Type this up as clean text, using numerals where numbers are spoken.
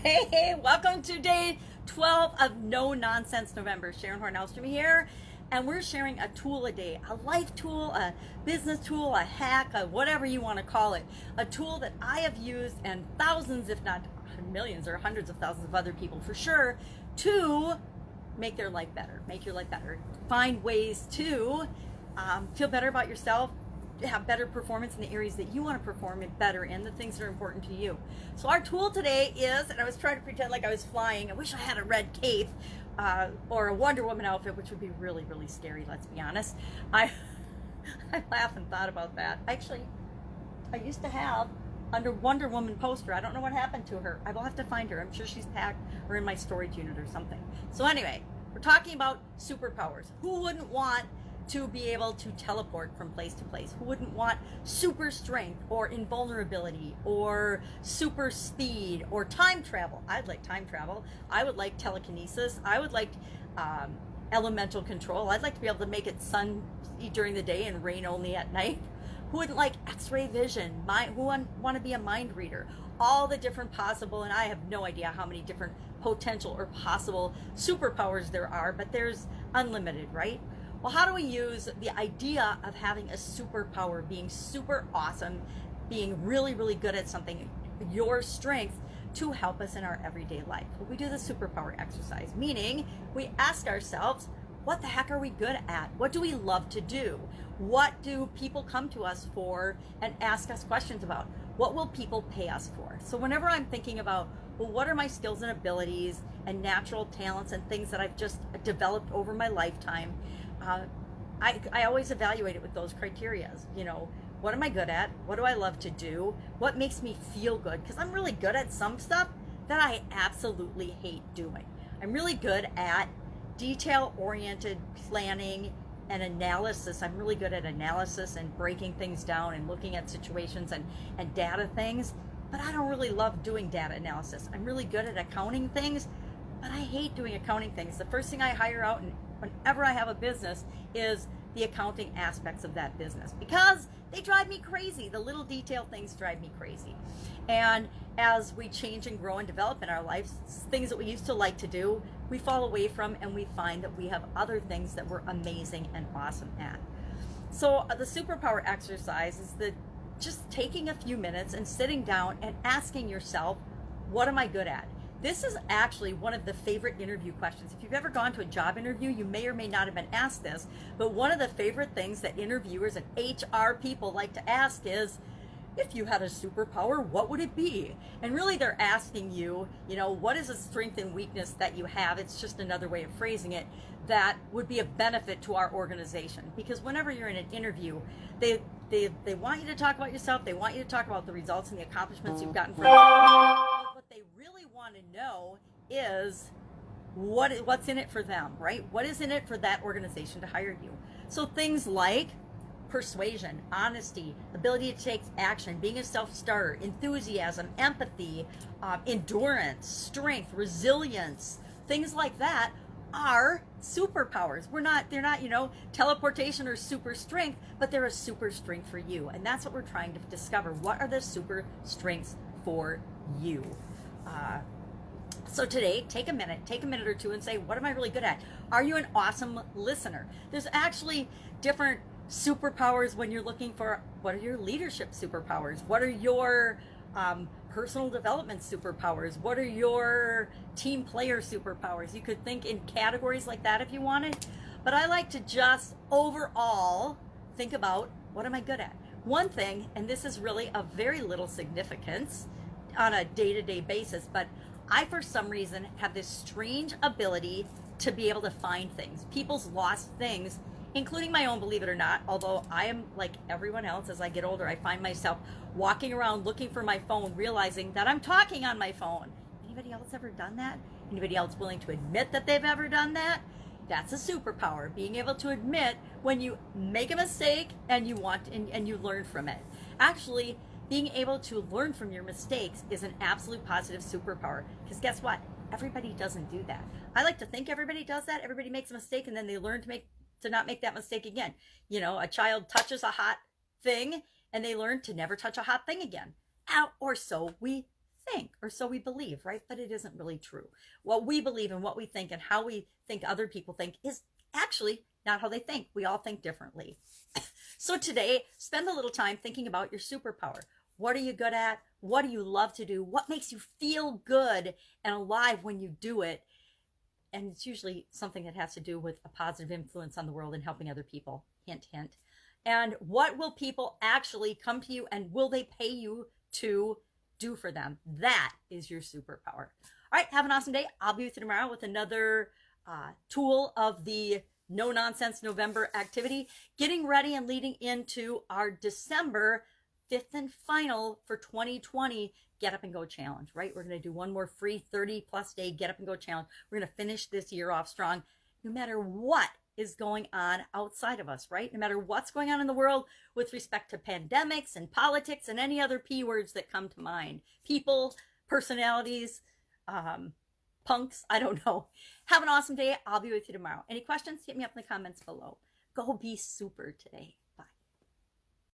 Hey, welcome to day 12 of No Nonsense November. Sharon Horne-Ellstrom here, and we're sharing a tool a day, a life tool, a business tool, a hack, a whatever you want to call it, a tool that I have used and thousands, if not millions or hundreds of thousands of other people for sure, to make their life better, make your life better, find ways to feel better about yourself, have better performance in the areas that you want to perform it better in, the things that are important to you. So our tool today is, and I was trying to pretend like I was flying. I wish I had a red cape or a Wonder Woman outfit, which would be really, really scary, let's be honest. I laugh and thought about that. Actually, I used to have under Wonder Woman poster. I don't know what happened to her. I will have to find her. I'm sure she's packed or in my storage unit or something. So anyway, we're talking about superpowers. Who wouldn't want to be able to teleport from place to place? Who wouldn't want super strength or invulnerability or super speed or time travel? I'd like time travel. I would like telekinesis. I would like elemental control. I'd like to be able to make it sun during the day and rain only at night. Who wouldn't like x-ray vision? Who want to be a mind reader? All the different possible, and I have no idea how many different potential or possible superpowers there are, but there's unlimited, right? Well, how do we use the idea of having a superpower, being super awesome, being really, really good at something, your strength, to help us in our everyday life? Well, we do the superpower exercise, meaning we ask ourselves, what the heck are we good at? What do we love to do? What do people come to us for and ask us questions about? What will people pay us for? So whenever I'm thinking about, well, what are my skills and abilities and natural talents and things that I've just developed over my lifetime, I always evaluate it with those criteria. You know, what am I good at? What do I love to do? What makes me feel good? Because I'm really good at some stuff that I absolutely hate doing. I'm really good at detail-oriented planning and analysis. I'm really good at analysis and breaking things down and looking at situations and data things, but I don't really love doing data analysis. I'm really good at accounting things, but I hate doing accounting things. The first thing I hire out and whenever I have a business is the accounting aspects of that business, because they drive me crazy. The little detail things drive me crazy. And as we change and grow and develop in our lives, things that we used to like to do, we fall away from, and we find that we have other things that we're amazing and awesome at. So the superpower exercise is just taking a few minutes and sitting down and asking yourself, what am I good at? This is actually one of the favorite interview questions. If you've ever gone to a job interview, you may or may not have been asked this, but one of the favorite things that interviewers and HR people like to ask is, if you had a superpower, what would it be? And really they're asking you, what is a strength and weakness that you have? It's just another way of phrasing it that would be a benefit to our organization. Because whenever you're in an interview, they want you to talk about yourself. They want you to talk about the results and the accomplishments you've gotten from it. What they really want to know is what's in it for them, right? What is in it for that organization to hire you? So things like persuasion, honesty, ability to take action, being a self-starter, enthusiasm, empathy, endurance, strength, resilience, things like that are superpowers. They're not, teleportation or super strength, but they're a super strength for you. And that's what we're trying to discover. What are the super strengths for you? So today, take a minute or two and say, what am I really good at? Are you an awesome listener? There's actually different superpowers when you're looking for, what are your leadership superpowers? What are your personal development superpowers? What are your team player superpowers? You could think in categories like that if you wanted, but I like to just overall think about, what am I good at? One thing, and this is really of very little significance on a day-to-day basis, but I, for some reason, have this strange ability to be able to find things, people's lost things, including my own, believe it or not. Although I am like everyone else, as I get older, I find myself walking around looking for my phone, realizing that I'm talking on my phone. Anybody else ever done that? Anybody else willing to admit that they've ever done that? That's a superpower, being able to admit when you make a mistake and you you learn from it. Actually, being able to learn from your mistakes is an absolute positive superpower, because guess what? Everybody doesn't do that. I like to think everybody does that. Everybody makes a mistake and then they learn to not make that mistake again. A child touches a hot thing and they learn to never touch a hot thing again. Or so we think, or so we believe, right? But it isn't really true. What we believe and what we think and how we think other people think is actually not how they think. We all think differently. So today, spend a little time thinking about your superpower. What are you good at? What do you love to do? What makes you feel good and alive when you do it? And it's usually something that has to do with a positive influence on the world and helping other people. Hint, hint. And what will people actually come to you and will they pay you to do for them? That is your superpower. All right, have an awesome day. I'll be with you tomorrow with another tool of the No Nonsense November activity, getting ready and leading into our December 5th and final for 2020 Get Up and Go Challenge, right? We're going to do one more free 30+ day Get Up and Go Challenge. We're going to finish this year off strong, no matter what is going on outside of us, right? No matter what's going on in the world with respect to pandemics and politics and any other P words that come to mind. People, personalities, punks, I don't know. Have an awesome day. I'll be with you tomorrow. Any questions? Hit me up in the comments below. Go be super today.